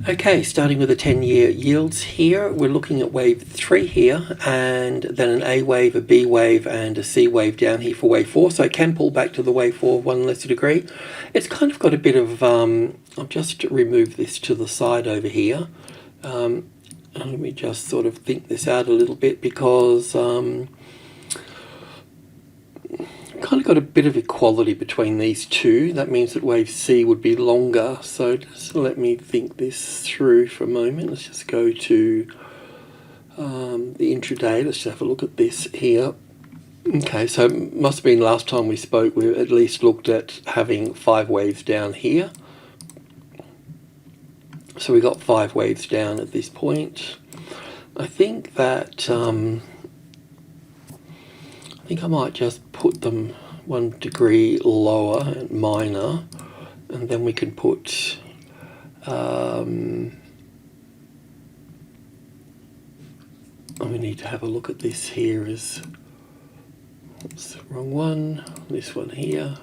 Okay, starting with the 10-year yields here, we're looking at wave 3 here, and then an A wave, a B wave, and a C wave down here for wave 4. So it can pull back to the wave 4 one lesser degree. It's kind of got a bit of, I'll just remove this to the side over here. And let me just sort of think this out a little bit, because kind of got a bit of equality between these two. That means that wave C would be longer. So just let me think this through for a moment. Let's just go to the intraday. Let's just have a look at this here. Okay, so it must have been last time we spoke, we at least looked at having 5 waves down here. So we got 5 waves down at this point. I think that I think I might just put them 1 degree lower and minor, and then we can put we need to have a look at this here as, oops, wrong one, this one here.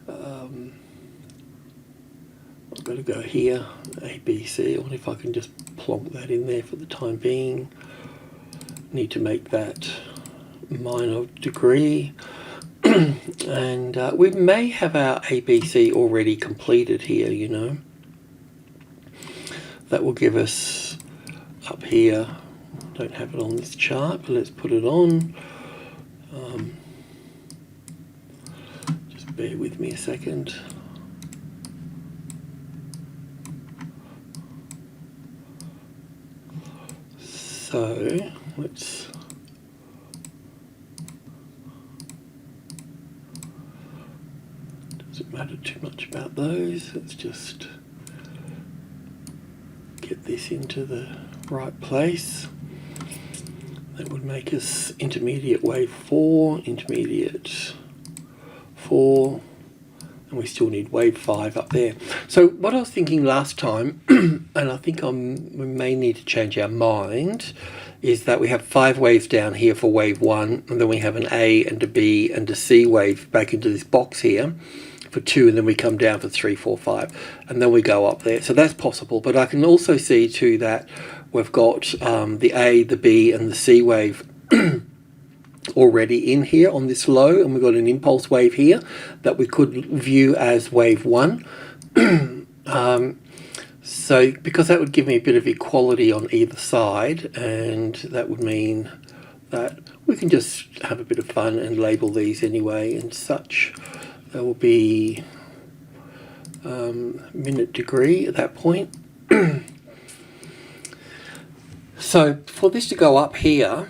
I've got to go here, A, B, C. I wonder if I can just plonk that in there for the time being. Need to make that minor degree. And we may have our ABC already completed here, you know. That will give us up here, don't have it on this chart, but let's put it on. Just bear with me a second. So let's doesn't matter too much about those. Let's just get this into the right place. That would make us intermediate wave 4, intermediate 4, and we still need wave 5 up there. So what I was thinking last time, and I think we may need to change our mind, is that we have 5 waves down here for wave 1, and then we have an A and a B and a C wave back into this box here for 2, and then we come down for 3, 4, 5, and then we go up there. So that's possible, but I can also see too that we've got the A, the B, and the C wave already in here on this low, and we've got an impulse wave here that we could view as wave 1. So because that would give me a bit of equality on either side, and that would mean that we can just have a bit of fun and label these anyway and such. There will be minute degree at that point. So for this to go up here,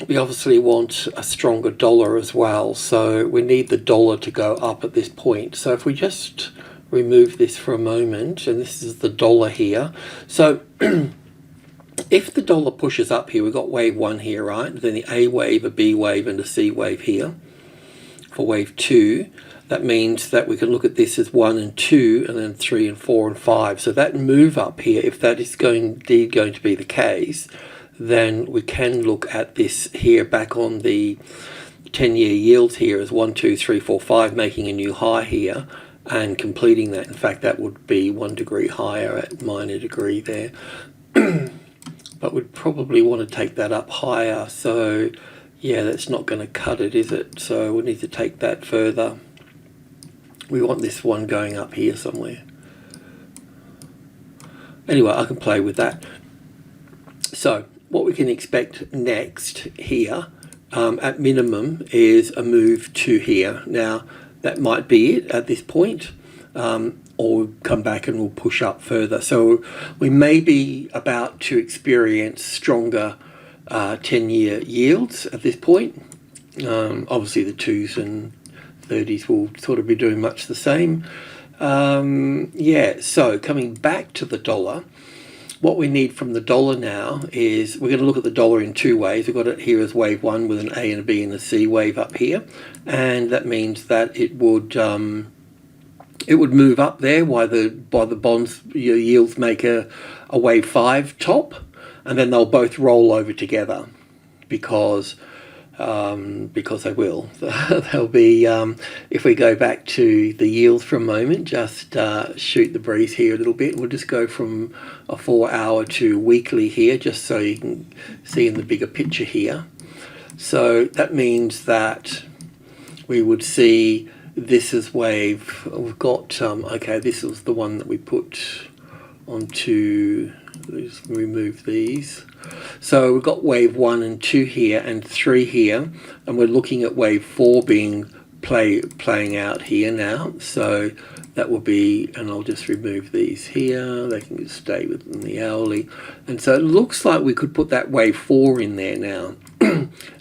we obviously want a stronger dollar as well. So we need the dollar to go up at this point. So if we just remove this for a moment, and this is the dollar here. So if the dollar pushes up here, we've got wave 1 here, right? Then the A wave, a B wave, and a C wave here. For wave 2, that means that we can look at this as 1 and 2, and then 3 and 4 and 5. So that move up here, if that is indeed going to be the case, then we can look at this here back on the 10-year yields here as 1, 2, 3, 4, 5, making a new high here and completing that. In fact, that would be 1 degree higher at minor degree there. But we'd probably want to take that up higher. So yeah, that's not going to cut it, is it? So we need to take that further. We want this one going up here somewhere. Anyway, I can play with that. So what we can expect next here, at minimum, is a move to here. Now, that might be it at this point, or we'll come back and we'll push up further. So we may be about to experience stronger 10-year yields at this point. Obviously the 2s and 30s will sort of be doing much the same. Yeah, so coming back to the dollar, what we need from the dollar now is we're going to look at the dollar in 2 ways. We've got it here as wave 1 with an A and a B and a C wave up here, and that means that it would move up there while the bonds yields make a wave 5 top, and then they'll both roll over together because because they will. They'll be, if we go back to the yields for a moment, just shoot the breeze here a little bit. We'll just go from a 4-hour to weekly here, just so you can see in the bigger picture here. So that means that we would see this as wave. We've got, okay, this was the one that we put onto, let's remove these. So we've got wave 1 and 2 here and 3 here, and we're looking at wave 4 being playing out here now. So that will be, and I'll just remove these here, they can just stay within the hourly. And so it looks like we could put that wave 4 in there now.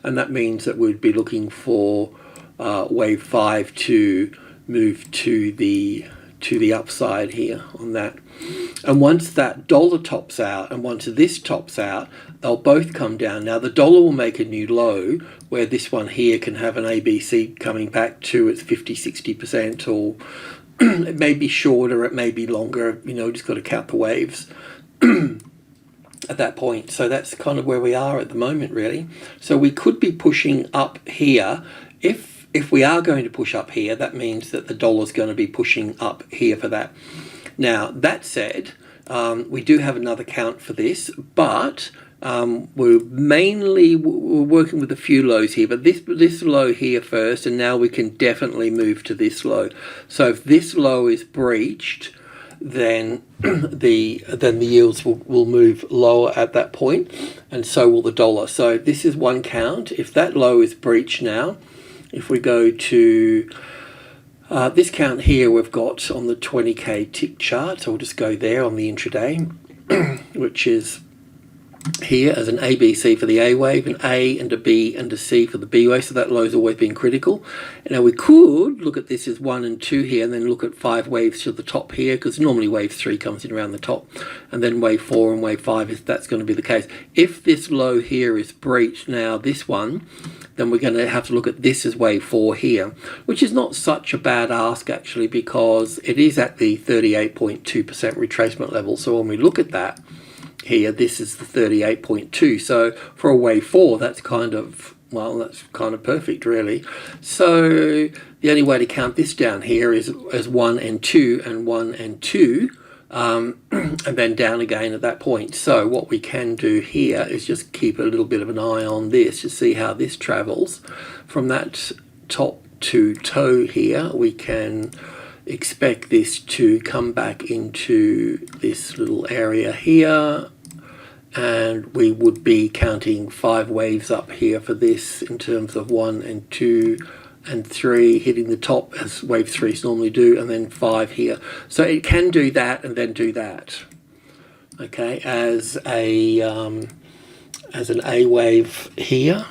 And that means that we'd be looking for wave 5 to move to the upside here on that. And once that dollar tops out and once this tops out, they'll both come down. Now the dollar will make a new low where this one here can have an ABC coming back to its 50-60%, or it may be shorter, it may be longer, you know, just got to count the waves at that point. So that's kind of where we are at the moment, really. So we could be pushing up here. If we are going to push up here, that means that the dollar's going to be pushing up here for that. Now, that said, we do have another count for this, but we're working with a few lows here, but this low here first, and now we can definitely move to this low. So if this low is breached, then the yields will move lower at that point, and so will the dollar. So this is one count. If that low is breached now, if we go to this count here, we've got on the 20k tick chart, so we'll just go there on the intraday, which is here as an ABC for the A wave, an A and a B and a C for the B wave, so that low's always been critical. Now we could look at this as 1 and 2 here, and then look at 5 waves to the top here, because normally wave 3 comes in around the top, and then wave 4 and wave 5, if that's going to be the case. If this low here is breached now, this one, then we're going to have to look at this as wave 4 here, which is not such a bad ask actually, because it is at the 38.2% retracement level. So when we look at that here, this is the 38.2. So for a wave 4, that's kind of, well, that's kind of perfect really. So the only way to count this down here is as 1 and 2 and 1 and 2. And then down again at that point. So what we can do here is just keep a little bit of an eye on this to see how this travels. From that top to toe here, we can expect this to come back into this little area here, and we would be counting 5 waves up here for this in terms of 1 and 2 and 3 hitting the top as wave 3s normally do, and then 5 here. So it can do that and then do that, okay, as an A wave here,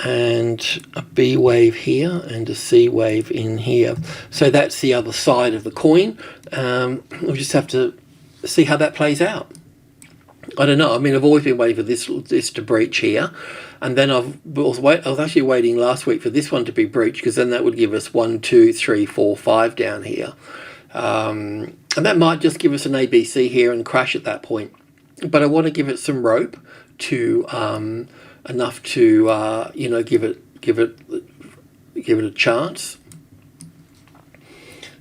and a B wave here, and a C wave in here. So that's the other side of the coin. We'll just have to see how that plays out. I don't know. I mean, I've always been waiting for this to breach here, and then I was actually waiting last week for this one to be breached, because then that would give us 1, 2, 3, 4, 5 down here, and that might just give us an ABC here and crash at that point. But I want to give it some rope to enough to you know, give it a chance.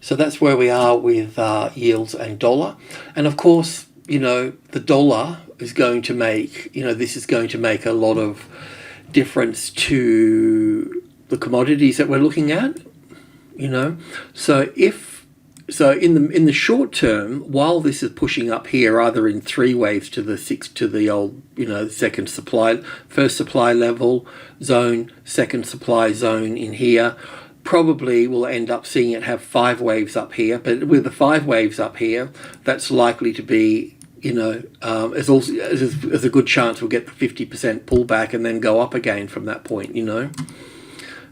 So that's where we are with yields and dollar, and of course, you know, the dollar is going to make, you know, this is going to make a lot of difference to the commodities that we're looking at, you know. So in the short term, while this is pushing up here, either in 3 waves to the old, you know, first supply level zone, second supply zone in here, probably we'll end up seeing it have 5 waves up here. But with the 5 waves up here, that's likely to be, you know, there's a good chance we'll get the 50% pullback and then go up again from that point, you know,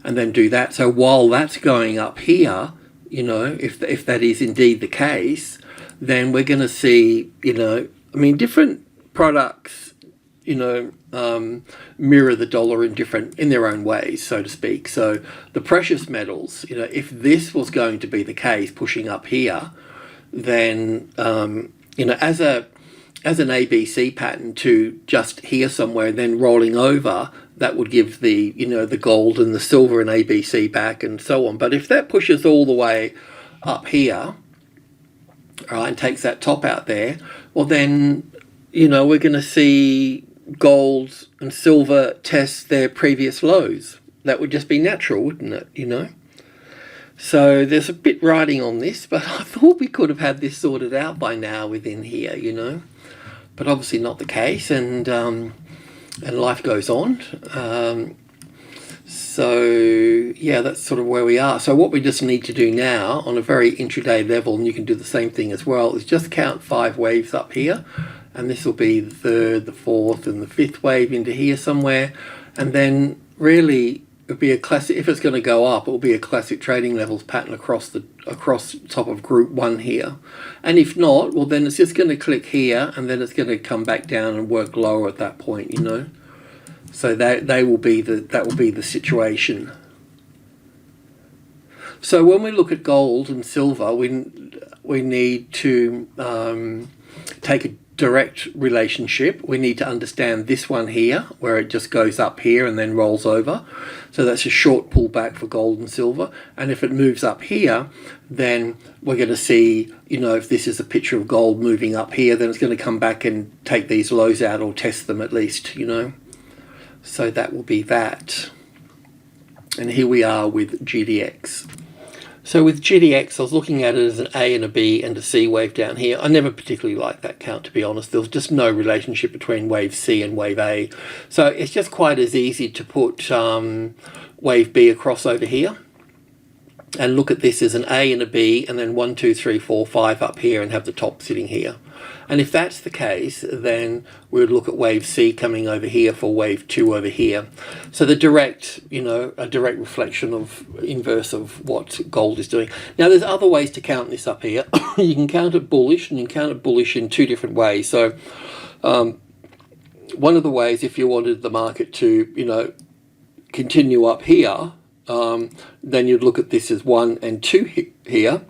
and then do that. So while that's going up here, you know, if that is indeed the case, then we're going to see, you know, I mean, different products, you know, mirror the dollar in their own ways, so to speak. So the precious metals, you know, if this was going to be the case, pushing up here, then you know, as an ABC pattern to just here somewhere, then rolling over, that would give the, you know, the gold and the silver and ABC back and so on. But if that pushes all the way up here, right, and takes that top out there, well then, you know, we're going to see gold and silver test their previous lows. That would just be natural, wouldn't it, you know? So there's a bit riding on this, but I thought we could have had this sorted out by now within here, you know? But obviously not the case, and life goes on. So yeah, that's sort of where we are. So what we just need to do now on a very intraday level, and you can do the same thing as well, is just count 5 waves up here, and this will be the 3rd, the 4th, and the 5th wave into here somewhere, and then really it'll be a classic. If it's going to go up, it will be a classic trading levels pattern across top of group 1 here. And if not, well then it's just going to click here, and then it's going to come back down and work lower at that point, you know. So that will be the situation. So when we look at gold and silver, we need to take a direct relationship. We need to understand this one here, where it just goes up here and then rolls over. So that's a short pullback for gold and silver. And if it moves up here, then we're going to see, you know, if this is a picture of gold moving up here, then it's going to come back and take these lows out, or test them at least, you know. So that will be that. And here we are with GDX. So with GDX, I was looking at it as an A and a B and a C wave down here. I never particularly liked that count, to be honest. There was just no relationship between wave C and wave A. So it's just quite as easy to put wave B across over here and look at this as an A and a B, and then 1, 2, 3, 4, 5 up here, and have the top sitting here. And if that's the case, then we would look at wave C coming over here for wave 2 over here. So the direct, you know, a direct reflection of inverse of what gold is doing. Now there's other ways to count this up here. You can count it bullish, and you can count it bullish in 2 different ways. So one of the ways, if you wanted the market to, you know, continue up here, then you'd look at this as 1 and 2 here.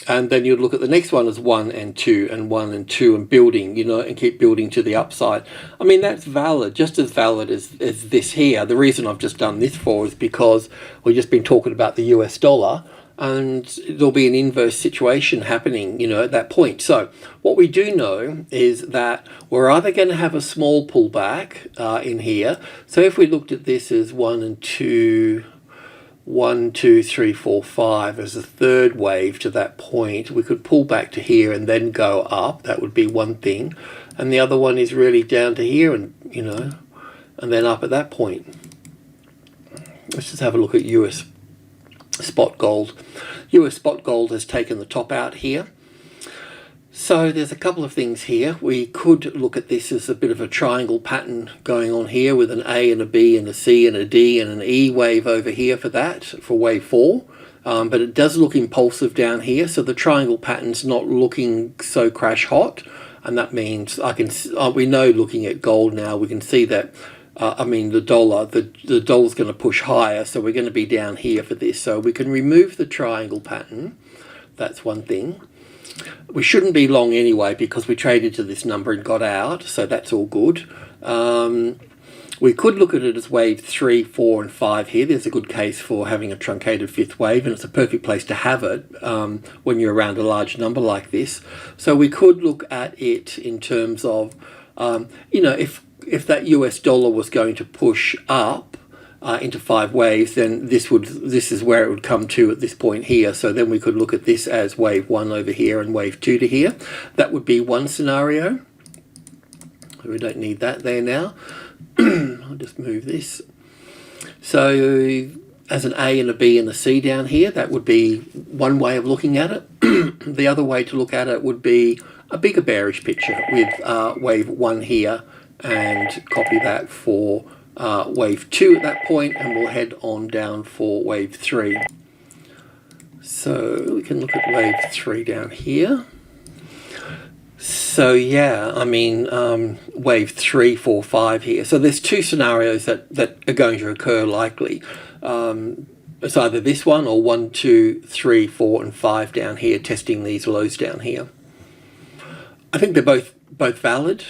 And then you'd look at the next one as 1 and 2 and 1 and 2, and building, you know, and keep building to the upside. I mean, that's valid, just as valid as this here. The reason I've just done this for is because we've just been talking about the US dollar, and there'll be an inverse situation happening, you know, at that point. So what we do know is that we're either going to have a small pullback in here. So if we looked at this as 1 and 2... 1, 2, 3, 4, 5 as a third wave to that point, we could pull back to here and then go up. That would be one thing. And the other one is really down to here, and, you know, and then up at that point. Let's just have a look at US spot gold. US spot gold has taken the top out here. So there's a couple of things here. We could look at this as a bit of a triangle pattern going on here, with an A and a B and a C and a D and an E wave over here for that, for wave 4. But it does look impulsive down here, so the triangle pattern's not looking so crash hot, and that means we know, looking at gold now, we can see that I mean the dollar's going to push higher, so we're going to be down here for this. So we can remove the triangle pattern. That's one thing. We shouldn't be long anyway, because we traded to this number and got out, so that's all good. We could look at it as wave 3, 4 and 5 here. There's a good case for having a truncated 5th wave, and it's a perfect place to have it when you're around a large number like this. So we could look at it in terms of, you know, if that US dollar was going to push up into 5 waves, then this is where it would come to at this point here. So then we could look at this as wave 1 over here and wave 2 to here. That would be one scenario. We don't need that there now. I'll just move this. So as an A and a B and a C down here, that would be one way of looking at it. The other way to look at it would be a bigger bearish picture with wave 1 here, and copy that for wave 2 at that point, and we'll head on down for wave 3. So we can look at wave 3 down here. So yeah, I mean, wave 3, 4, 5 here. So there's 2 scenarios that are going to occur likely. It's either this one or 1, 2, 3, 4 and 5 down here, testing these lows down here. I think they're both both valid.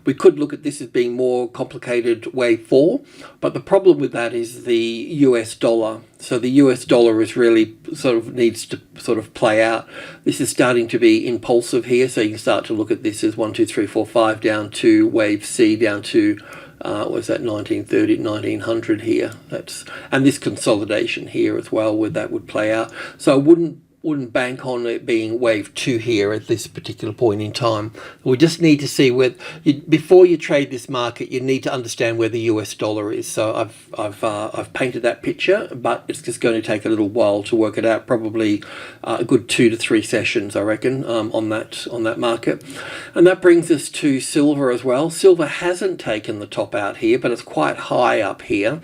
We could look at this as being more complicated wave 4, but the problem with that is the US dollar. So the US dollar is really sort of needs to sort of play out. This is starting to be impulsive here, so you can start to look at this as 1, 2, 3, 4, 5 down to wave C down to was that 1930, 1900 here. And this consolidation here as well, where that would play out. So I wouldn't bank on it being wave 2 here at this particular point in time. We just need to see where before you trade this market, you need to understand where the US dollar is. So I've painted that picture, but it's just going to take a little while to work it out. Probably a good 2 to 3 sessions, I reckon, on that market. And that brings us to silver as well. Silver hasn't taken the top out here, but it's quite high up here.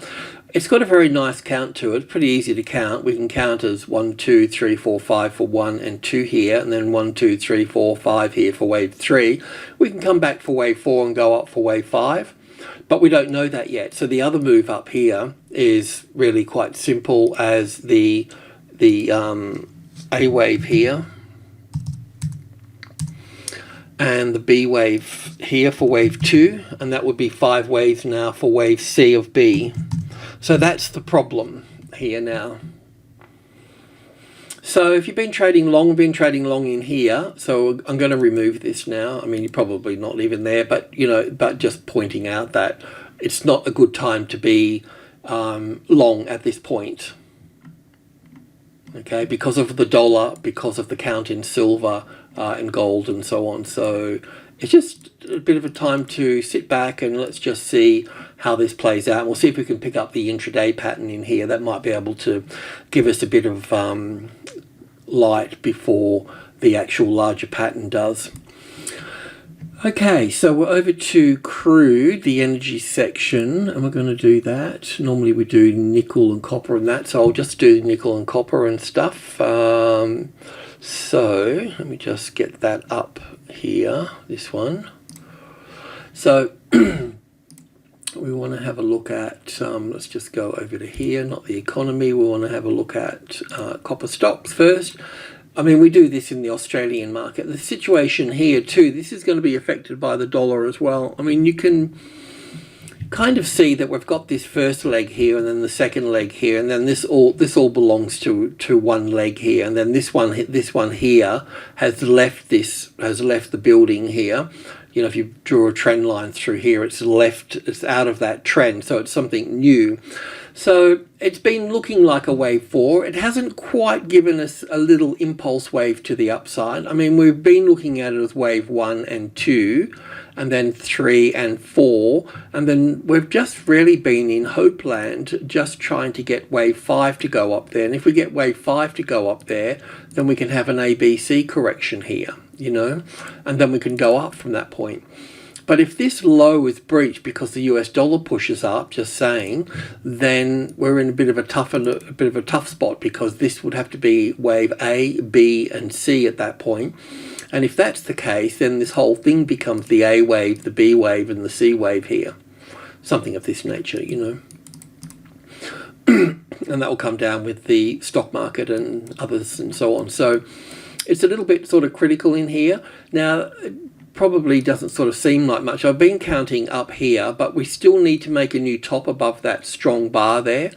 It's got a very nice count to it. It's pretty easy to count. We can count as 1, 2, 3, 4, 5 for 1 and 2 here, and then 1, 2, 3, 4, 5 here for wave 3. We can come back for wave 4 and go up for wave 5, but we don't know that yet. So the other move up here is really quite simple as the A wave here and the B wave here for wave 2, and that would be 5 waves now for wave C of B. So that's the problem here now. So if you've been trading long in here, so I'm going to remove this now. I mean, you're probably not even there, but but just pointing out that it's not a good time to be long at this point. Okay, because of the dollar, because of the count in silver and gold and so on. So it's just a bit of a time to sit back and let's just see how this plays out. We'll see if we can pick up the intraday pattern in here. That might be able to give us a bit of light before the actual larger pattern does. Okay, so we're over to crude, the energy section, and we're going to do that. Normally we do nickel and copper and that, so I'll just do nickel and copper and stuff. So let me just get that up here, this one. So we want to have a look at, let's just go over to here, not the economy. We want to have a look at copper stocks first. I mean, we do this in the Australian market. The situation here too, this is going to be affected by the dollar as well. I mean, you can kind of see that we've got this first leg here and then the second leg here, and then this all belongs to one leg here, and then this one here has left the building here. If you draw a trend line through here, it's out of that trend, so it's something new. So it's been looking like a wave 4. It hasn't quite given us a little impulse wave to the upside. I mean, we've been looking at it as wave 1 and 2, and then 3 and 4, and then we've just really been in hope land, just trying to get wave 5 to go up there. And if we get wave 5 to go up there, then we can have an ABC correction here, and then we can go up from that point. But if this low is breached because the US dollar pushes up, just saying, then we're in a bit of a tough spot, because this would have to be wave A, B, and C at that point. And if that's the case, then this whole thing becomes the A wave, the B wave, and the C wave here. Something of this nature, And that will come down with the stock market and others and so on. So it's a little bit sort of critical in here. Now, it probably doesn't sort of seem like much. I've been counting up here, but we still need to make a new top above that strong bar there.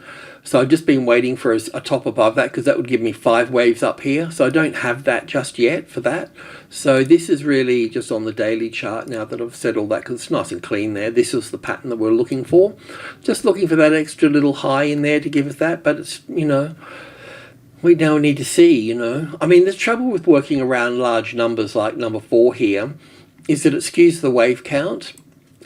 So I've just been waiting for a top above that, because that would give me 5 waves up here. So I don't have that just yet for that. So this is really just on the daily chart now that I've said all that, because it's nice and clean there. This is the pattern that we're looking for. Just looking for that extra little high in there to give us that. But it's, we now need to see, I mean, the trouble with working around large numbers like number 4 here is that it skews the wave count.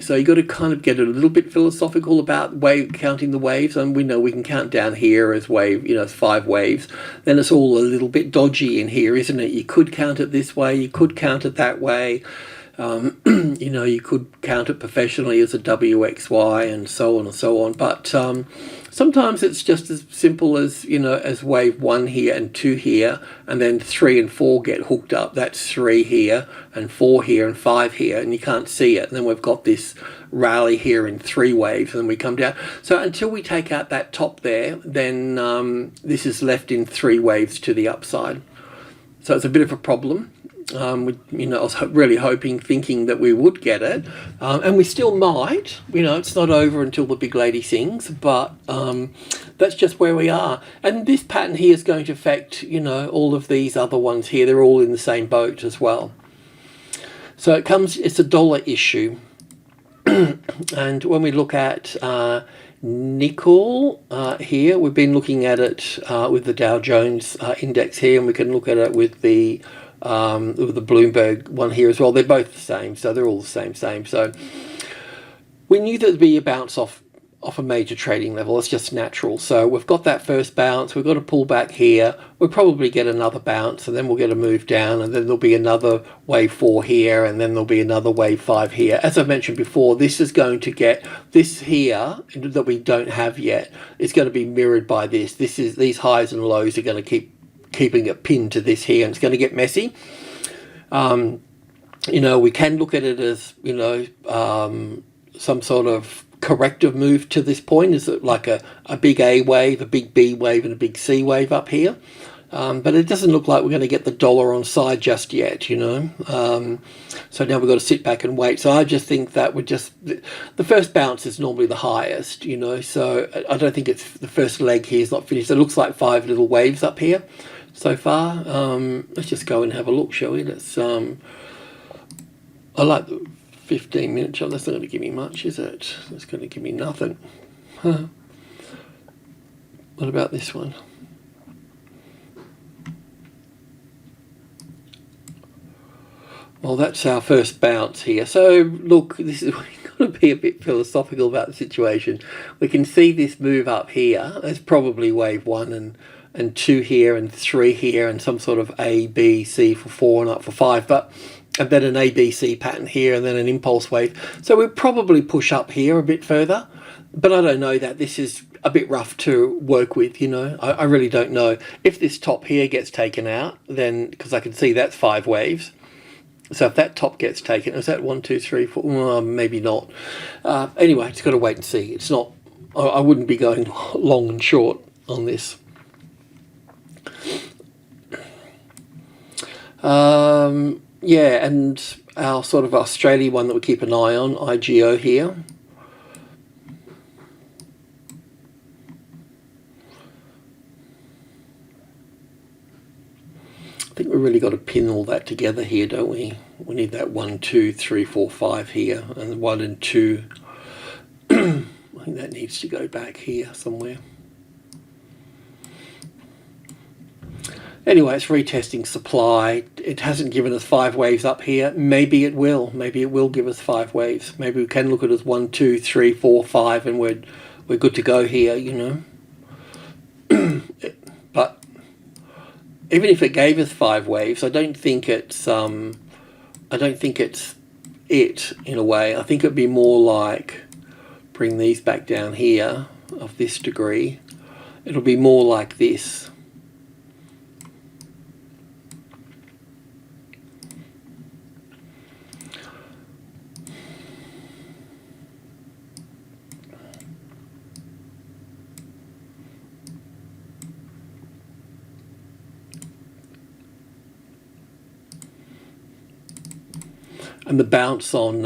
So you've got to kind of get a little bit philosophical about counting the waves. And we know we can count down here as wave, as 5 waves. Then it's all a little bit dodgy in here, isn't it? You could count it this way, you could count it that way. You could count it professionally as a WXY and so on and so on. But sometimes it's just as simple as, as wave 1 here and 2 here, and then 3 and 4 get hooked up. That's 3 here and 4 here and 5 here, and you can't see it. And then we've got this rally here in 3 waves, and then we come down. So until we take out that top there, then this is left in 3 waves to the upside. So it's a bit of a problem. I was really thinking that we would get it, and we still might. It's not over until the big lady sings, but that's just where we are. And this pattern here is going to affect, all of these other ones here. They're all in the same boat as well. So it's a dollar issue. And when we look at nickel here, we've been looking at it with the Dow Jones index here, and we can look at it with the Bloomberg one here as well. They're both the same, so they're all the same. So we knew that there'd be a bounce off a major trading level. It's just natural. So we've got that first bounce. We've got to pull back here. We'll probably get another bounce, and then we'll get a move down, and then there'll be another wave 4 here, and then there'll be another wave 5 here. As I've mentioned before, this is going to get this here that we don't have yet. It's going to be mirrored by this. These highs and lows are going to keeping it pinned to this here, and it's going to get messy. We can look at it as some sort of corrective move to this point. Is it like a big A wave, a big B wave, and a big C wave up here? But it doesn't look like we're going to get the dollar on side just yet, So now we've got to sit back and wait. So I just think that the first bounce is normally the highest, So I don't think it's the first leg here is not finished. It looks like 5 little waves up here so far. Let's just go and have a look, shall we? I like the 15-minute chart. That's not going to give me much, is it? That's going to give me nothing. What about this one? Well, that's our first bounce here. So look, we've got to be a bit philosophical about the situation. We can see this move up here. That's probably wave 1 and 2 here and 3 here, and some sort of A, B, C for 4 and up for 5. And then an A, B, C pattern here, and then an impulse wave. So we'll probably push up here a bit further. But I don't know that. This is a bit rough to work with, I really don't know. If this top here gets taken out, then, because I can see that's 5 waves. So if that top gets taken, is that 1, 2, 3, 4? Well, maybe not. Anyway, just got to wait and see. It's not. I wouldn't be going long and short on this. Yeah, and our sort of Australia one that we keep an eye on, IGO here. I think we've really got to pin all that together here, don't we? We need that 1, 2, 3, 4, 5 here, and 1 and 2. I think that needs to go back here somewhere. Anyway, it's retesting supply. It hasn't given us 5 waves up here. Maybe it will. Maybe it will give us 5 waves. Maybe we can look at it as 1, 2, 3, 4, 5, and we're good to go here, But even if it gave us 5 waves, I don't think it's it in a way. I think it'd be more like bring these back down here of this degree. It'll be more like this. And the bounce on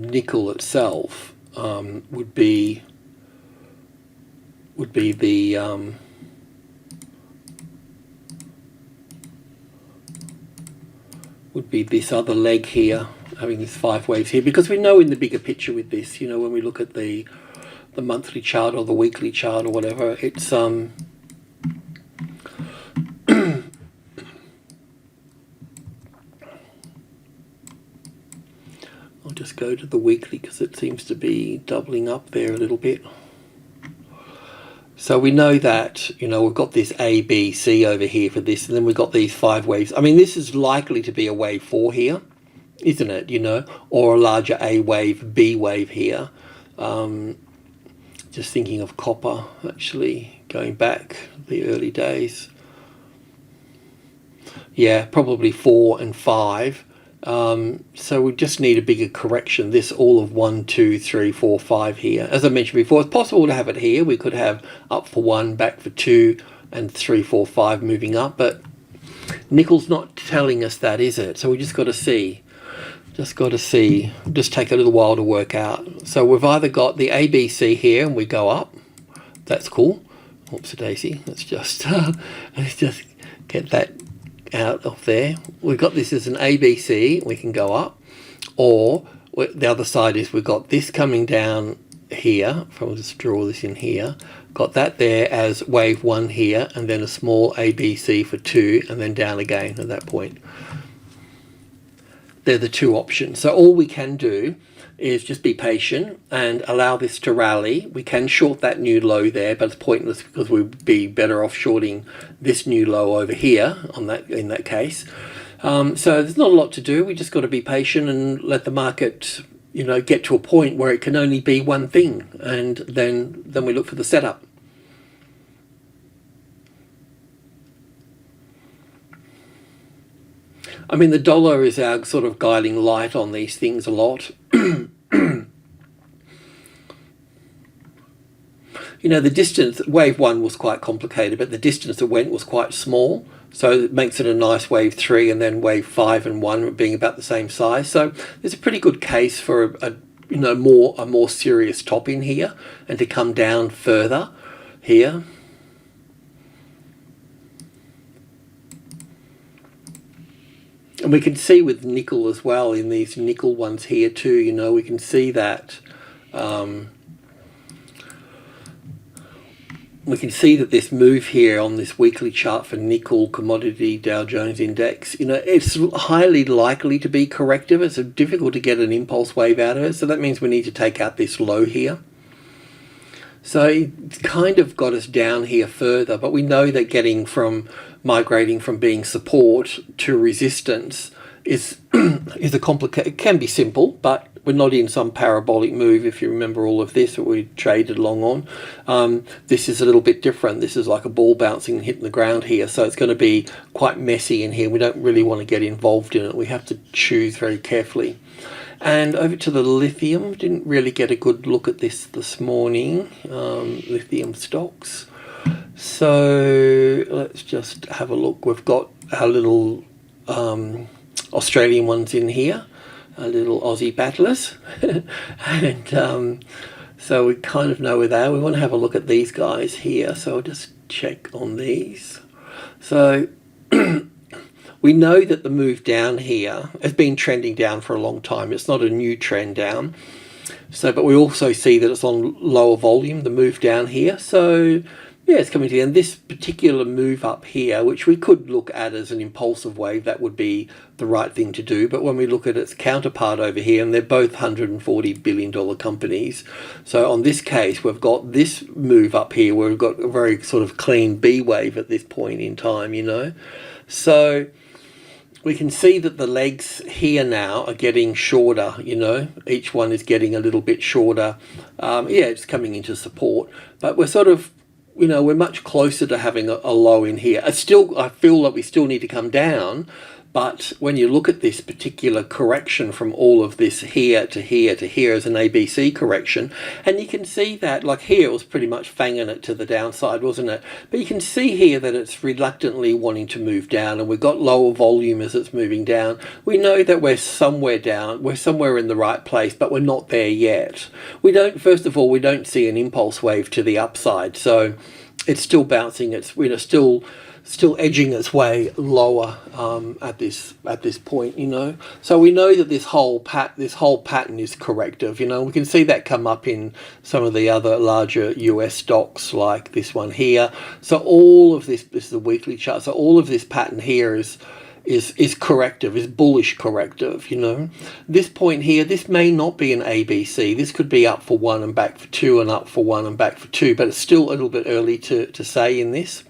nickel itself would be the would be this other leg here, having these 5 waves here, because we know in the bigger picture with this, when we look at the monthly chart or the weekly chart or whatever, it's I'll just go to the weekly because it seems to be doubling up there a little bit. So we know that, we've got this A, B, C over here for this, and then we've got these 5 waves. I mean, this is likely to be a wave 4 here, isn't it, or a larger A wave, B wave here. Just thinking of copper, actually, going back the early days. Yeah, probably 4 and 5. So we just need a bigger correction. This all of 1, 2, 3, 4, 5 here. As I mentioned before, it's possible to have it here. We could have up for 1, back for 2, and 3, 4, 5 moving up. But Nickel's not telling us that, is it? So we just got to see. Just take a little while to work out. So we've either got the ABC here and we go up. That's cool. Oops, a daisy. Let's just get that out of there. We've got this as an ABC. We can go up. Or the other side is we've got this coming down here. If I'll just draw this in here. Got that there as wave 1 here, and then a small ABC for 2, and then down again at that point. They're the two options. So all we can do is just be patient and allow this to rally. We can short that new low there, but it's pointless because we'd be better off shorting this new low over here on that, in that case. So there's not a lot to do. We just got to be patient and let the market, you know, get to a point where it can only be one thing, and then we look for the setup. I mean, the dollar is our sort of guiding light on these things a lot. You know, the distance, wave 1 was quite complicated, but the distance it went was quite small. So it makes it a nice wave 3, and then wave 5 and 1 being about the same size. So there's a pretty good case for a more serious top in here, and to come down further here. And we can see with nickel as well, in these nickel ones here too, you know, we can see that this move here on this weekly chart for nickel commodity Dow Jones index, you know, it's highly likely to be corrective. It's difficult to get an impulse wave out of it. So that means we need to take out this low here. So it's kind of got us down here further, but we know that migrating from being support to resistance is a complicated. It can be simple, but we're not in some parabolic move. If you remember all of this that we traded along on, this is a little bit different. This is like a ball bouncing and hitting the ground here, so it's going to be quite messy in here. We don't really want to get involved in it. We have to choose very carefully. And over to the lithium, didn't really get a good look at this morning, lithium stocks. So let's just have a look. We've got our little Australian ones in here, our little Aussie battlers. And so we kind of know where they are. We want to have a look at these guys here. So I'll just check on these. So we know that the move down here has been trending down for a long time. It's not a new trend down. So, but we also see that it's on lower volume, the move down here. So yeah, it's coming to the end. This particular move up here, which we could look at as an impulsive wave, that would be the right thing to do. But when we look at its counterpart over here, and they're both $140 billion companies. So on this case, we've got this move up here where we've got a very sort of clean B wave at this point in time, you know. So we can see that the legs here now are getting shorter, you know. Each one is getting a little bit shorter. Yeah, it's coming into support. But we're sort of, you know, we're much closer to having a low in here. I feel like we still need to come down. But when you look at this particular correction from all of this here to here to here as an ABC correction, and you can see that, like here, it was pretty much fanging it to the downside, wasn't it? But you can see here that it's reluctantly wanting to move down, and we've got lower volume as it's moving down. We know that we're somewhere down, we're somewhere in the right place, but we're not there yet. First of all, we don't see an impulse wave to the upside, so it's still bouncing, it's, you know, still edging its way lower at this point, you know. So we know that this whole pattern is corrective, you know. We can see that come up in some of the other larger US stocks like this one here. So all of this is a weekly chart. So all of this pattern here is corrective, is bullish corrective, you know. This point here, this may not be an ABC. This could be up for 1 and back for 2 and up for 1 and back for 2, but it's still a little bit early to say in this.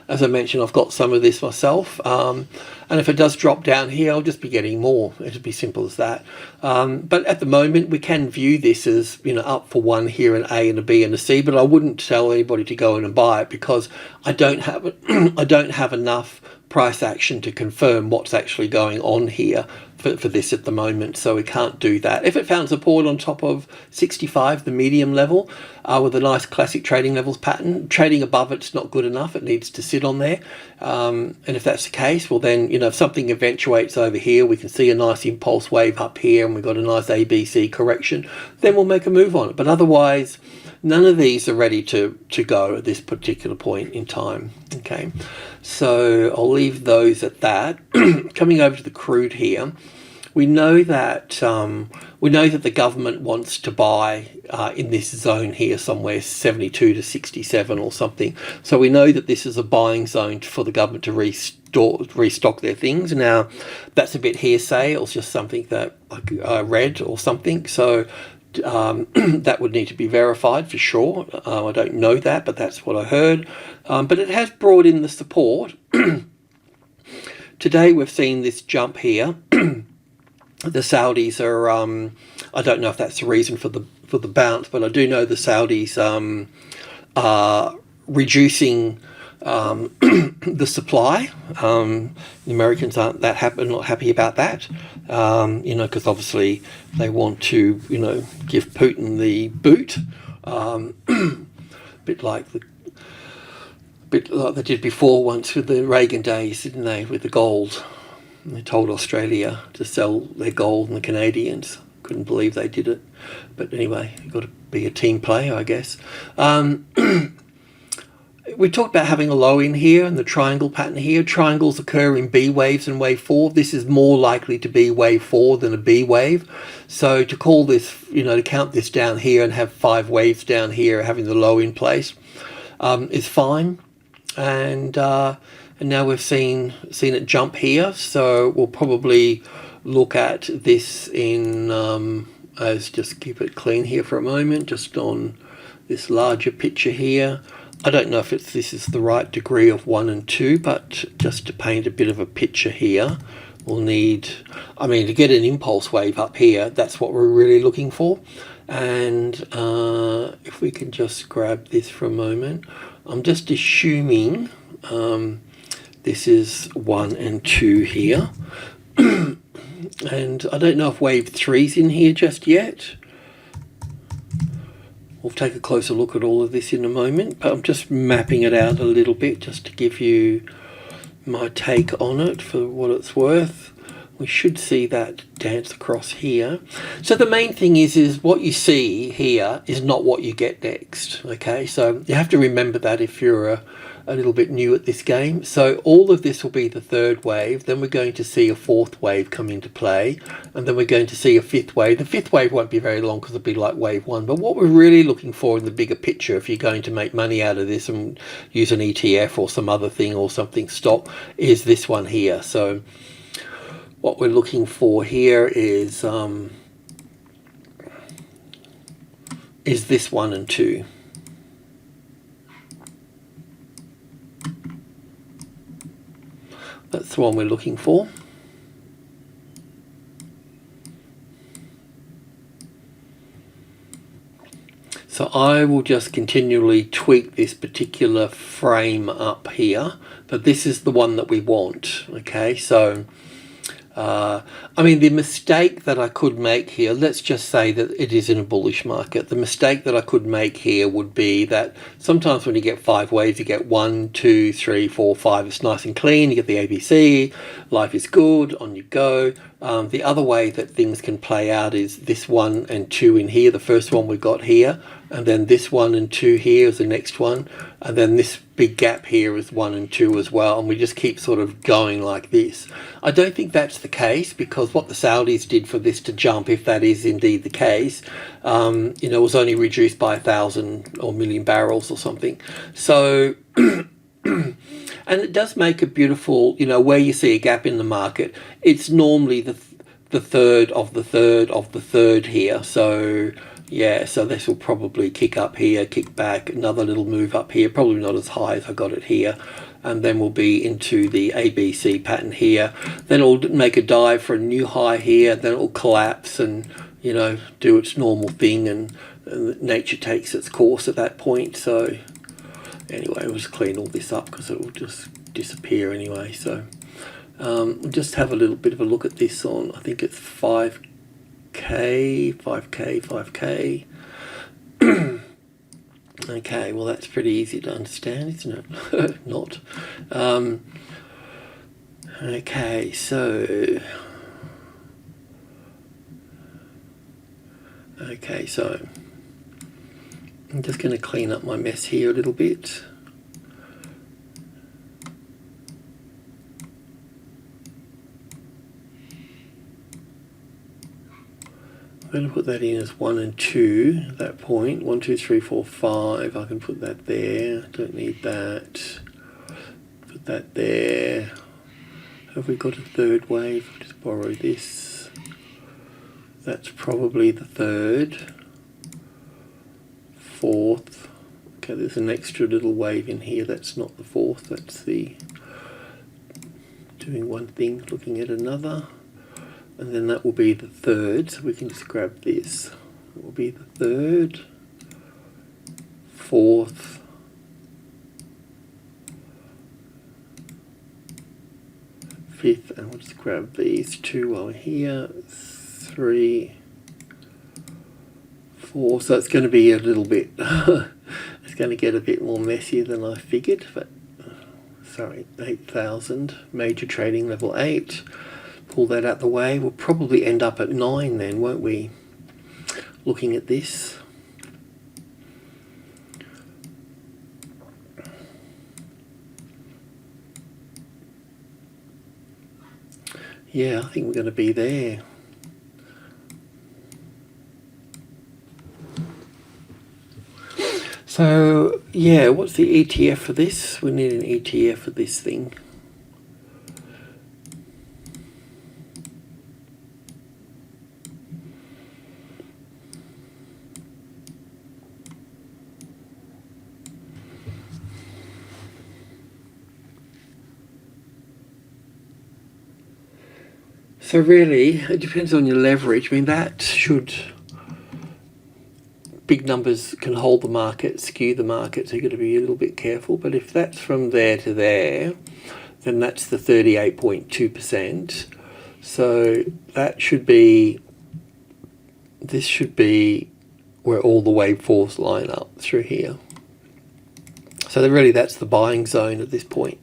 As I mentioned, I've got some of this myself, and if it does drop down here, I'll just be getting more. It'll be simple as that. But at the moment, we can view this as, you know, up for 1 here, an A and a B and a C. But I wouldn't tell anybody to go in and buy it because I don't have I don't have enough price action to confirm what's actually going on here for this at the moment, so we can't do that. If it found support on top of 65, the medium level, with a nice classic trading levels pattern, trading above it's not good enough, it needs to sit on there. And if that's the case, well then, you know, if something eventuates over here, we can see a nice impulse wave up here and we've got a nice ABC correction, then we'll make a move on it. But otherwise, none of these are ready to go at this particular point in time. Okay, so I'll leave those at that. Coming over to the crude here, we know that the government wants to buy in this zone here somewhere 72 to 67 or something. So we know that this is a buying zone for the government to restock their things. Now, that's a bit hearsay. It was just something that I read or something. So that would need to be verified for sure. I don't know that, but that's what I heard. But it has brought in the support. Today we've seen this jump here. The Saudis are, I don't know if that's the reason for the bounce, but I do know the Saudis are reducing the supply. The Americans aren't not happy about that, you know, because obviously they want to, you know, give Putin the boot, bit like they did before once with the Reagan days, didn't they, with the gold. They told Australia to sell their gold and the Canadians. Couldn't believe they did it. But anyway, you've got to be a team player, I guess. We talked about having a low in here and the triangle pattern here. Triangles occur in B waves and wave 4. This is more likely to be wave 4 than a B wave. So to call this, you know, to count this down here and have 5 waves down here, having the low in place, is fine. And now we've seen it jump here, so we'll probably look at this in as just keep it clean here for a moment, just on this larger picture here. I don't know if this is the right degree of 1 and 2, but just to paint a bit of a picture here, we'll need, I mean, to get an impulse wave up here, that's what we're really looking for. And if we can just grab this for a moment, I'm just assuming this is 1 and 2 here. And I don't know if wave 3's in here just yet. We'll take a closer look at all of this in a moment, but I'm just mapping it out a little bit just to give you my take on it for what it's worth. We should see that dance across here. So the main thing is what you see here is not what you get next. Okay, so you have to remember that if you're a little bit new at this game. So all of this will be the 3rd wave, then we're going to see a 4th wave come into play, and then we're going to see a 5th wave. The 5th wave won't be very long because it'll be like wave 1, but what we're really looking for in the bigger picture, if you're going to make money out of this and use an ETF or some other thing or something stock, is this one here. So what we're looking for here is this 1 and 2. That's the one we're looking for. So I will just continually tweak this particular frame up here, but this is the one that we want. Okay, so I mean, the mistake that I could make here, let's just say that it is in a bullish market. The mistake that I could make here would be that sometimes when you get 5 waves, you get 1, 2, 3, 4, 5. It's nice and clean. You get the ABC. Life is good. On you go. The other way that things can play out is this 1 and 2 in here. The first one we got here, and then this 1 and 2 here is the next one, and then this big gap here is 1 and 2 as well, and we just keep sort of going like this. I don't think that's the case, because what the Saudis did for this to jump, if that is indeed the case, you know, was only reduced by 1,000 or million barrels or something. So and it does make a beautiful, you know, where you see a gap in the market, it's normally the third of the third of the third here. So yeah, so this will probably kick up here, kick back, another little move up here, probably not as high as I got it here, and then we'll be into the ABC pattern here. Then it'll make a dive for a new high here, then it'll collapse and, you know, do its normal thing, and nature takes its course at that point. So anyway, we'll just clean all this up because it will just disappear anyway. So we'll just have a little bit of a look at this on, I think it's 5K. Okay, well that's pretty easy to understand, isn't it? Not. Okay, so I'm just going to clean up my mess here a little bit. I'm going to put that in as 1 and 2 at that point. 1, 2, 3, 4, 5. I can put that there. Don't need that. Put that there. Have we got a third wave? I'll just borrow this. That's probably the third. Fourth. Okay, there's an extra little wave in here. That's not the fourth. That's the doing one thing, looking at another. And then that will be the third. So we can just grab this. It will be the third, fourth, fifth, and we'll just grab these two while we're here. 3, 4. So it's going to be a little bit, it's going to get a bit more messier than I figured, but sorry, 8,000, major trading level 8. Pull that out the way. We'll probably end up at 9 then, won't we? Looking at this. Yeah, I think we're going to be there. So, yeah, what's the ETF for this? We need an ETF for this thing. So really, it depends on your leverage. I mean, that should... Big numbers can hold the market, skew the market, so you've got to be a little bit careful. But if that's from there to there, then that's the 38.2%. So that should be... This should be where all the wave fours line up through here. So really, that's the buying zone at this point.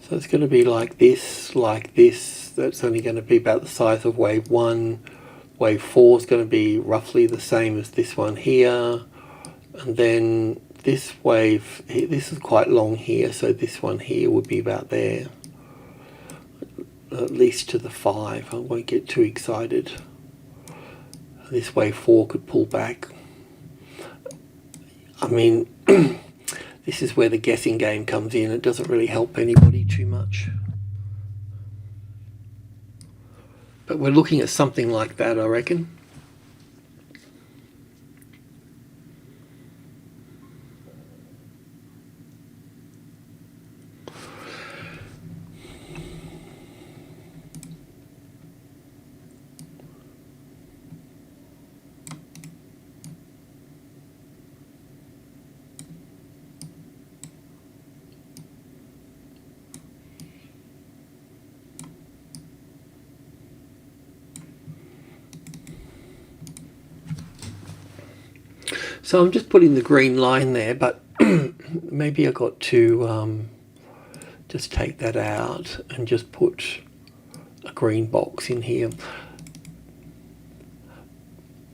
So it's going to be like this, like this. That's only going to be about the size of wave 1. Wave 4 is going to be roughly the same as this one here. And then this wave, this is quite long here, so this one here would be about there. At least to the 5. I won't get too excited. This wave 4 could pull back. I mean... This is where the guessing game comes in. It doesn't really help anybody too much. But we're looking at something like that, I reckon. So I'm just putting the green line there, but maybe I got to just take that out and just put a green box in here.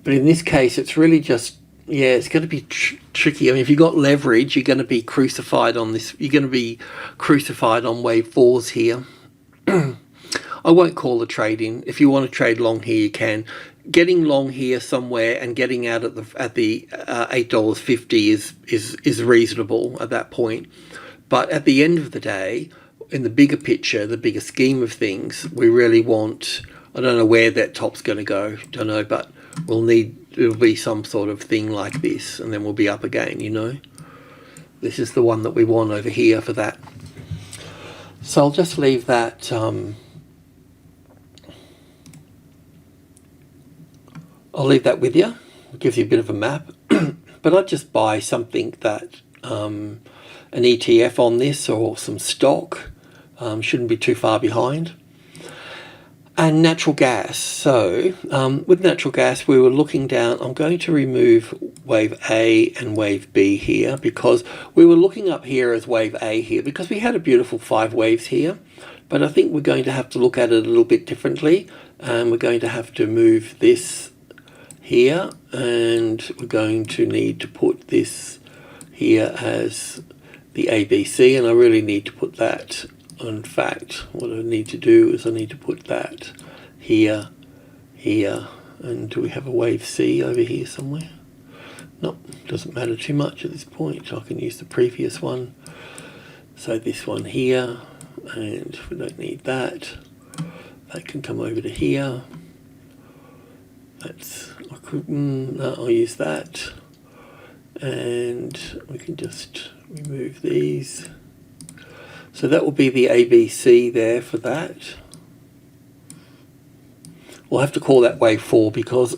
But in this case, it's really just, yeah, it's going to be tricky. I mean, if you've got leverage, you're going to be crucified on this. You're going to be crucified on wave 4s here. I won't call the trade in. If you want to trade long here, you can. Getting long here somewhere and getting out at the $8.50 is reasonable at that point. But at the end of the day, in the bigger picture, the bigger scheme of things, we really want, I don't know where that top's going to go, don't know, but it'll be some sort of thing like this, and then we'll be up again, you know. This is the one that we want over here for that. So I'll just leave that, I'll leave that with you. It gives you a bit of a map. But I'd just buy something that, an ETF on this or some stock, shouldn't be too far behind. And natural gas. So with natural gas, we were looking down. I'm going to remove wave A and wave B here because we were looking up here as wave A here because we had a beautiful 5 waves here. But I think we're going to have to look at it a little bit differently. And we're going to have to move this here. And we're going to need to put this here as the ABC. And I really need to put that. In fact, what I need to do is I need to put that here, here, and do we have a wave C over here somewhere? Nope, doesn't matter too much at this point. I can use the previous one. So this one here, and we don't need that. That can come over to here. That's, I could, no, I'll use that. And we can just remove these. So that will be the ABC there for that. We'll have to call that wave 4 because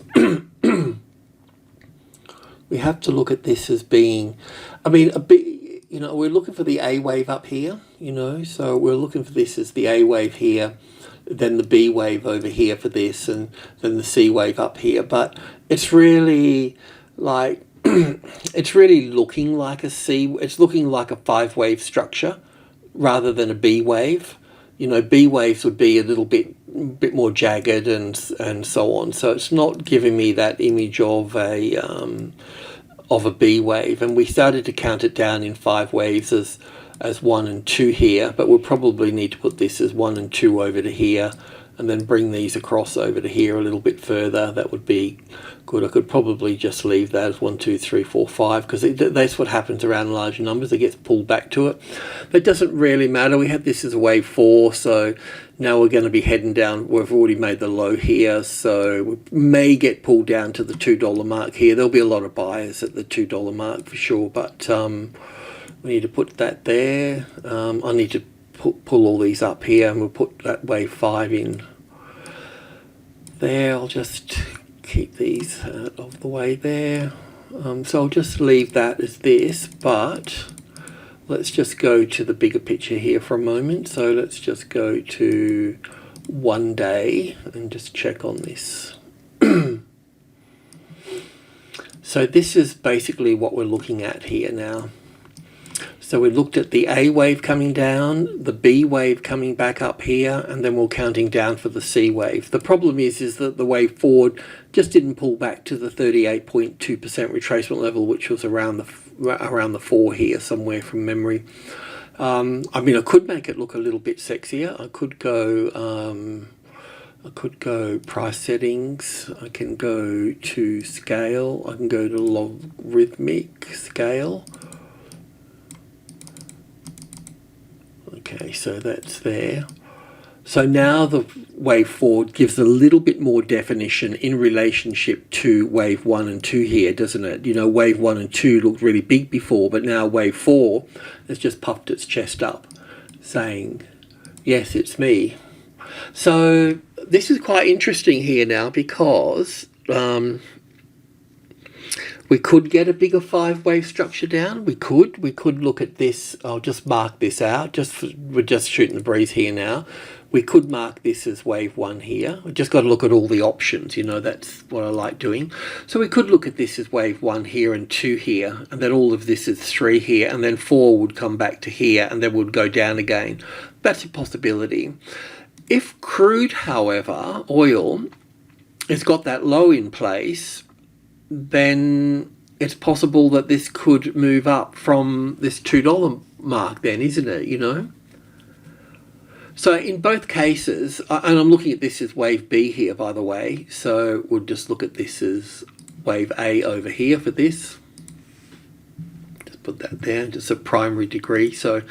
we have to look at this as being, I mean, a bit, you know, we're looking for the A wave up here, you know, so we're looking for this as the A wave here, then the B wave over here for this, and then the C wave up here. But it's really like, it's really looking like a C, it's looking like a 5 wave structure rather than a B wave. You know, B waves would be a little bit more jagged and so on. So it's not giving me that image of a B wave. And we started to count it down in 5 waves as 1 and 2 here, but we'll probably need to put this as 1 and 2 over to here, and then bring these across over to here a little bit further. That would be good. I could probably just leave that as 1, 2, 3, 4, 5, because that's what happens around large numbers. It gets pulled back to it. But it doesn't really matter. We had this as a wave 4, so now we're going to be heading down. We've already made the low here, so we may get pulled down to the $2 mark here. There'll be a lot of buyers at the $2 mark for sure, but we need to put that there. I need to pull all these up here, and we'll put that wave 5 in there. I'll just keep these out of the way there. So I'll just leave that as this, but let's just go to the bigger picture here for a moment. So let's just go to 1 day and just check on this. So this is basically what we're looking at here now. So we looked at the A wave coming down, the B wave coming back up here, and then we're counting down for the C wave. The problem is that the wave forward just didn't pull back to the 38.2% retracement level, which was around the 4 here somewhere from memory. I mean, I could make it look a little bit sexier. I could go price settings. I can go to scale. I can go to logarithmic scale. Okay, so that's there. So now the wave forward gives a little bit more definition in relationship to wave 1 and 2 here, doesn't it? You know, wave 1 and 2 looked really big before, but now wave 4 has just puffed its chest up, saying, yes, it's me. So this is quite interesting here now because we could get a bigger 5 wave structure down. We could look at this. I'll just mark this out. We're just shooting the breeze here now. We could mark this as wave 1 here. We've just got to look at all the options. You know, that's what I like doing. So we could look at this as wave 1 here and 2 here, and then all of this is 3 here, and then 4 would come back to here, and then would go down again. That's a possibility. If crude, however, oil, has got that low in place, then it's possible that this could move up from this $2 mark then, isn't it, you know? So in both cases, and I'm looking at this as wave B here, by the way, so we'll just look at this as wave A over here for this. Just put that there, just a primary degree, so,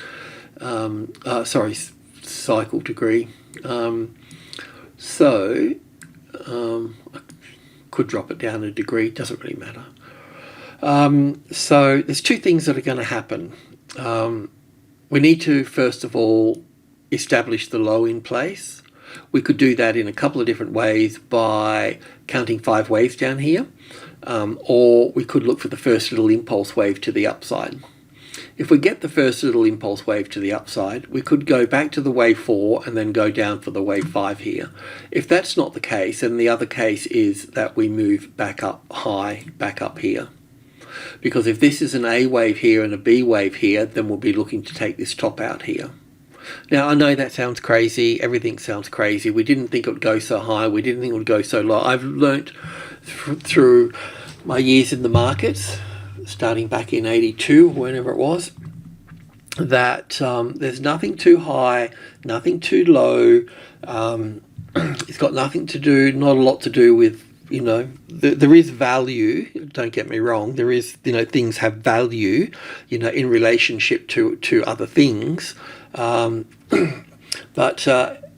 cycle degree. I could drop it down a degree, doesn't really matter. So there's 2 things that are going to happen. We need to, first of all, establish the low in place. We could do that in a couple of different ways by counting 5 waves down here, or we could look for the first little impulse wave to the upside. If we get the first little impulse wave to the upside, we could go back to the wave 4 and then go down for the wave 5 here. If that's not the case, then the other case is that we move back up high, back up here. Because if this is an A wave here and a B wave here, then we'll be looking to take this top out here. Now, I know that sounds crazy. Everything sounds crazy. We didn't think it would go so high. We didn't think it would go so low. I've learnt through my years in the markets, starting back in 82, whenever it was, that there's nothing too high, nothing too low. It's got nothing to do, not a lot to do with, you know, there is value, don't get me wrong, there is, you know, things have value, you know, in relationship to other things, but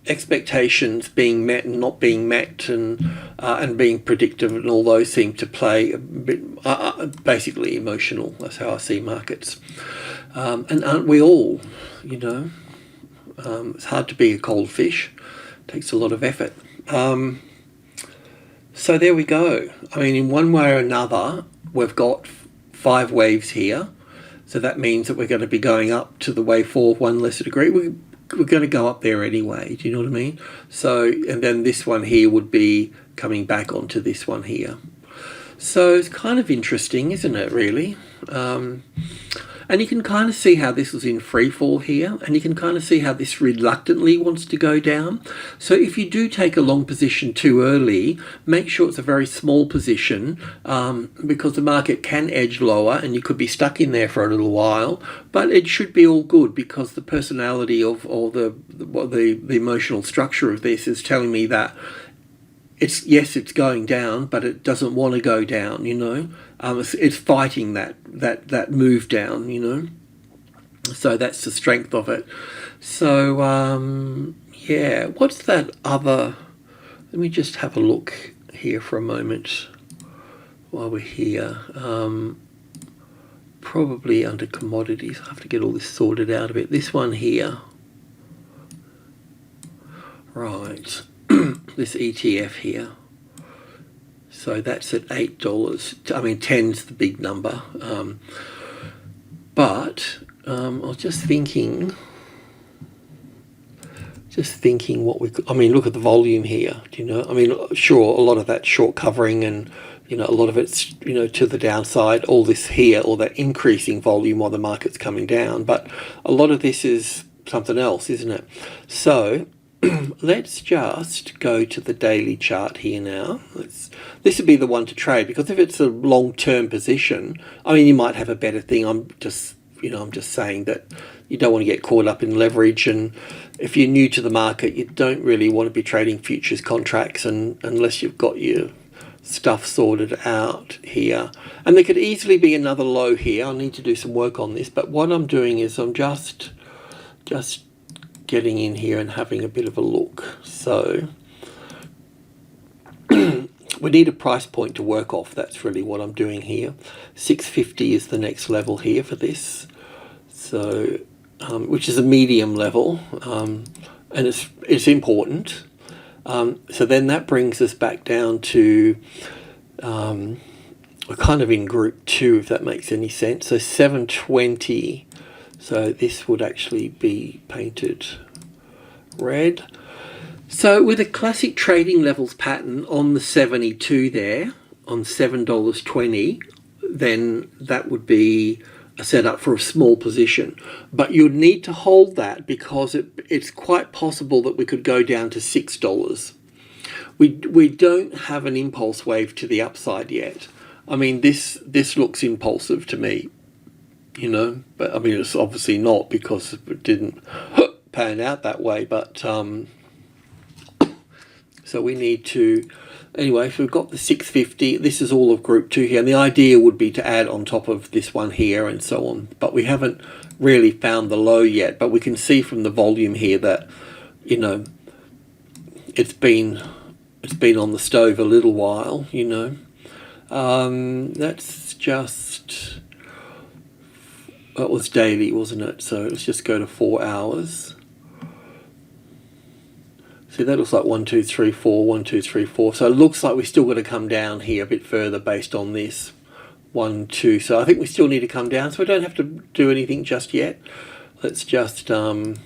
expectations being met and not being met, and being predictive and all those seem to play a bit, basically emotional. That's how I see markets, and aren't we all, you know? It's hard to be a cold fish, it takes a lot of effort. So there we go. I mean, in one way or another, we've got 5 waves here. So that means that we're going to be going up to the wave 4 of 1 lesser degree. We're going to go up there anyway. Do you know what I mean? So, and then this one here would be coming back onto this one here. So it's kind of interesting, isn't it, really? And you can kind of see how this was in free fall here, and you can kind of see how this reluctantly wants to go down. So if you do take a long position too early, make sure it's a very small position, because the market can edge lower and you could be stuck in there for a little while, but it should be all good because the personality of, or the emotional structure of this is telling me that it's going down, but it doesn't want to go down, you know. It's fighting that move down, you know. So that's the strength of it. So yeah, what's that other? Let me just have a look here for a moment while we're here. Probably under commodities. I have to get all this sorted out a bit. This one here, right? This ETF here. So that's at $8. I mean, 10's the big number. But I was just thinking what we could, I mean, look at the volume here. Do you know? I mean, sure, a lot of that short covering and, you know, a lot of it's, you know, to the downside, all this here, all that increasing volume while the market's coming down. But a lot of this is something else, isn't it? So let's just go to the daily chart here now. This would be the one to trade, because if it's a long-term position, I mean, you might have a better thing. I'm just saying that you don't want to get caught up in leverage, and if you're new to the market, you don't really want to be trading futures contracts unless you've got your stuff sorted out here. And there could easily be another low here. I need to do some work on this, but what I'm doing is I'm just getting in here and having a bit of a look. So we need a price point to work off. That's really what I'm doing here. 650 is the next level here for this. So which is a medium level, and it's important. So then that brings us back down to we're kind of in group 2, if that makes any sense. So 720. So this would actually be painted red. So with a classic trading levels pattern on the 72 there, on $7.20, then that would be a setup for a small position. But you'd need to hold that because it's quite possible that we could go down to $6. We don't have an impulse wave to the upside yet. I mean, this looks impulsive to me, you know, but I mean, it's obviously not because it didn't pan out that way. But so we need to, anyway, if we've got the 650, this is all of group 2 here, and the idea would be to add on top of this one here and so on, but we haven't really found the low yet. But we can see from the volume here that, you know, it's been on the stove a little while, you know. That's just, it was daily, wasn't it? So let's just go to 4 hours. See, that looks like 1, 2, 3, 4, 1, 2, 3, 4. So it looks like we're still going to come down here a bit further based on this 1, 2. So I think we still need to come down. So we don't have to do anything just yet. Let's just label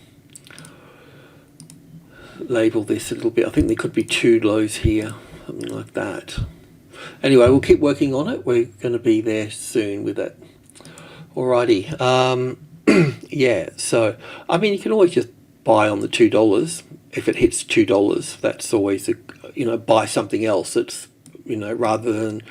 this a little bit. I think there could be 2 lows here, something like that. Anyway, we'll keep working on it. We're going to be there soon with it. Alrighty. Yeah, so I mean, you can always just buy on the $2 if it hits $2. That's always a, you know, buy something else. It's, you know, rather than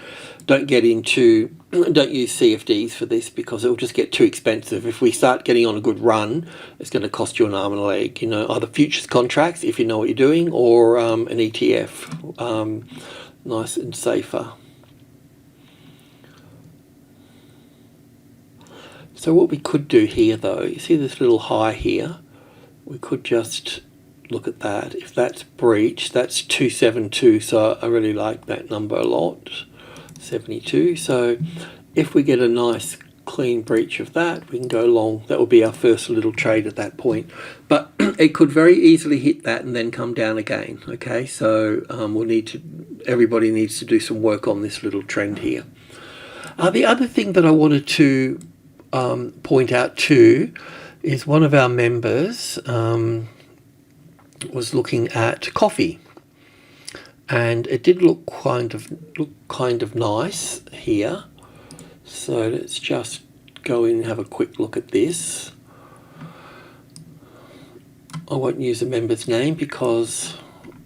don't use CFDs for this because it'll just get too expensive. If we start getting on a good run, it's going to cost you an arm and a leg. You know, either futures contracts if you know what you're doing, or an ETF, nice and safer. So what we could do here though, you see this little high here, we could just look at that. If that's breached, that's 272, so I really like that number a lot, 72. So if we get a nice clean breach of that, we can go long. That would be our first little trade at that point. But it could very easily hit that and then come down again. Okay, so everybody needs to do some work on this little trend here. The other thing that I wanted to point out too is one of our members was looking at coffee, and it did look kind of nice here. So let's just go in and have a quick look at this. I won't use a member's name because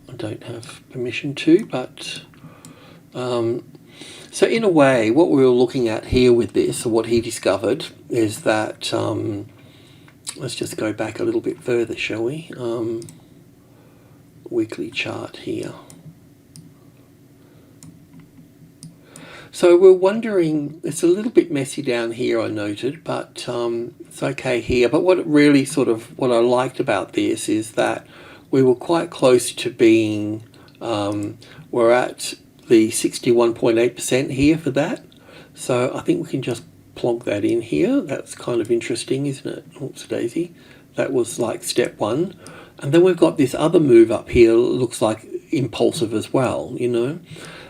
I don't have permission to, but so in a way, what we were looking at here with this, or what he discovered, is that, let's just go back a little bit further, shall we? Weekly chart here. So we're wondering, it's a little bit messy down here, I noted, but it's okay here. But what I liked about this is that we were quite close to being, we're at the 61.8% here for that. So I think we can just plonk that in here. That's kind of interesting, isn't it? Oops, daisy. That was like step 1. And then we've got this other move up here, looks like impulsive as well, you know.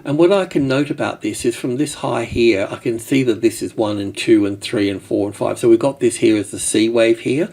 And what I can note about this is from this high here, I can see that this is 1 and 2 and 3 and 4 and 5. So we've got this here as the C wave here.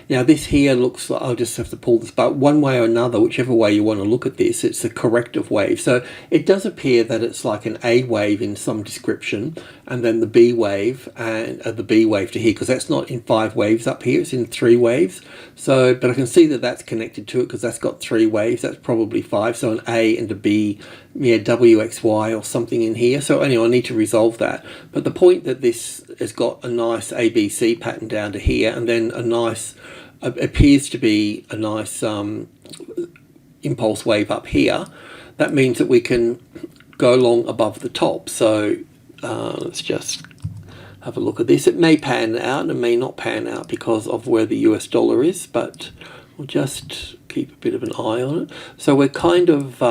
Now this here looks like, I'll just have to pull this, but one way or another, whichever way you want to look at this, it's a corrective wave. So it does appear that it's like an A wave in some description, and then the B wave, and the B wave to here, because that's not in 5 waves up here, it's in 3 waves. So, but I can see that that's connected to it because that's got 3 waves, that's probably 5. So an A and a B, yeah, WXY or something in here. So anyway, I need to resolve that. But the point that this has got a nice ABC pattern down to here, and then a nice, appears to be a nice impulse wave up here, that means that we can go long above the top. So let's just have a look at this. It may pan out and it may not pan out because of where the US dollar is, but we'll just keep a bit of an eye on it. So we're kind of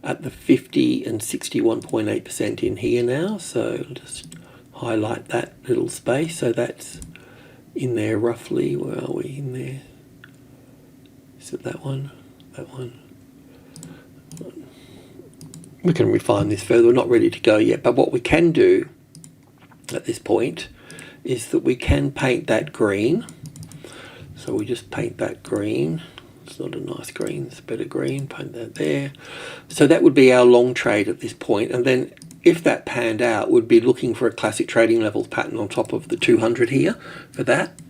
at the 50 and 61.8% in here now. So I'll just highlight that little space. So that's in there roughly. Where are we in there? Is it that one? That one? We can refine this further. We're not ready to go yet, but what we can do at this point is that we can paint that green. So we just paint that green. It's not a nice green, it's a better green. Paint that there. So that would be our long trade at this point, and then if that panned out, we'd be looking for a classic trading levels pattern on top of the 200 here for that.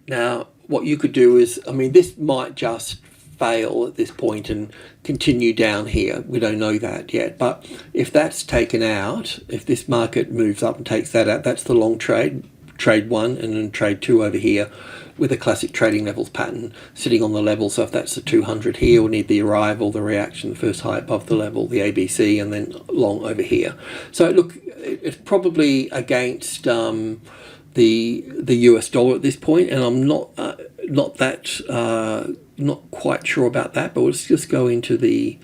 Now, what you could do is, I mean, this might just fail at this point and continue down here. We don't know that yet. But if that's taken out, if this market moves up and takes that out, that's the long trade, trade 1, and then trade 2 over here with a classic trading levels pattern sitting on the level. So if that's the 200 here, we'll need the arrival, the reaction, the first high above the level, the ABC, and then long over here. So look, it's probably against the US dollar at this point, and I'm not quite sure about that, but let's just go into the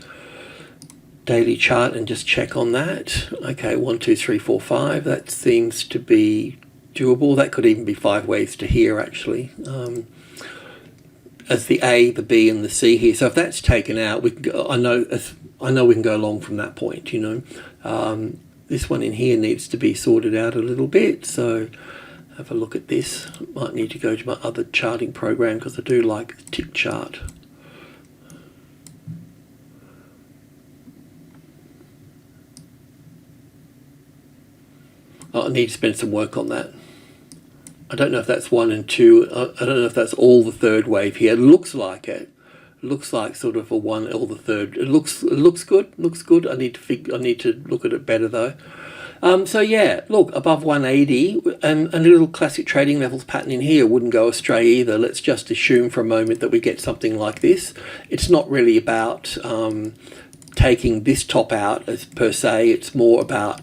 daily chart and just check on that. Okay, 1, 2, 3, 4, 5. That seems to be doable. That could even be 5 waves to here actually. as the A, the B, and the C here. So if that's taken out, we can go, I know we can go along from that point. This one in here needs to be sorted out a little bit. So have a look at this. Might need to go to my other charting program because I do like the tick chart. I need to spend some work on that. I don't know if that's 1 and 2. I don't know if that's all the third wave here. It looks like it. It looks like sort of a 1 all the third. It looks good. Looks good. I need to look at it better though. So yeah, look, above 180 and a little classic trading levels pattern in here wouldn't go astray either. Let's just assume for a moment that we get something like this. It's not really about taking this top out as per se. It's more about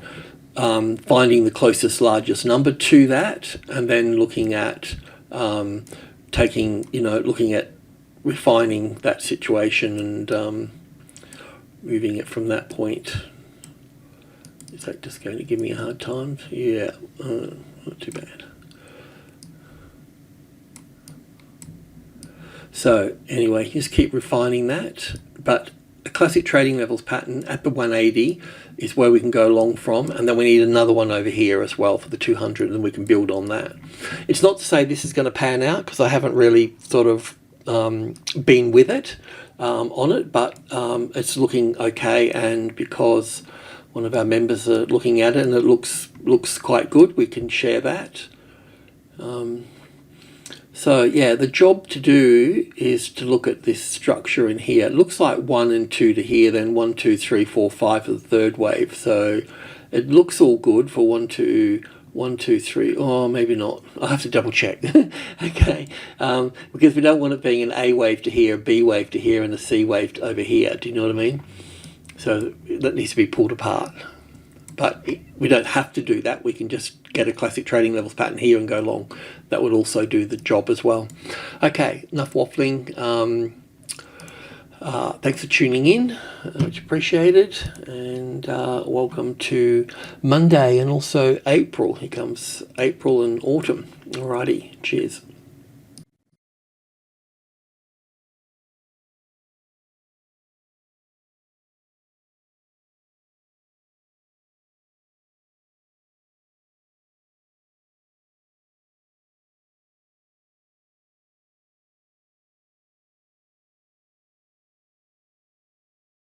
finding the closest largest number to that, and then looking at looking at refining that situation and moving it from that point. Is that just going to give me a hard time? Yeah, not too bad. So anyway, just keep refining that, but a classic trading levels pattern at the 180 is where we can go long from, and then we need another one over here as well for the 200, and we can build on that. It's not to say this is going to pan out because I haven't really sort of been with it on it, but it's looking okay, and because one of our members are looking at it and it looks quite good, we can share that. So yeah, the job to do is to look at this structure in here. It looks like 1 and 2 to here, then 1, 2, 3, 4, 5 for the third wave. So it looks all good for 1, 2, 1, 2, 3. Oh, maybe not. I'll have to double check. Okay, because we don't want it being an A wave to here, a B wave to here, and a C wave over here. Do you know what I mean? So that needs to be pulled apart. But we don't have to do that. We can just get a classic trading levels pattern here and go long. That would also do the job as well. Okay, enough waffling. Thanks for tuning in, much appreciated, and welcome to Monday and also April. Here comes April and autumn. Alrighty, cheers.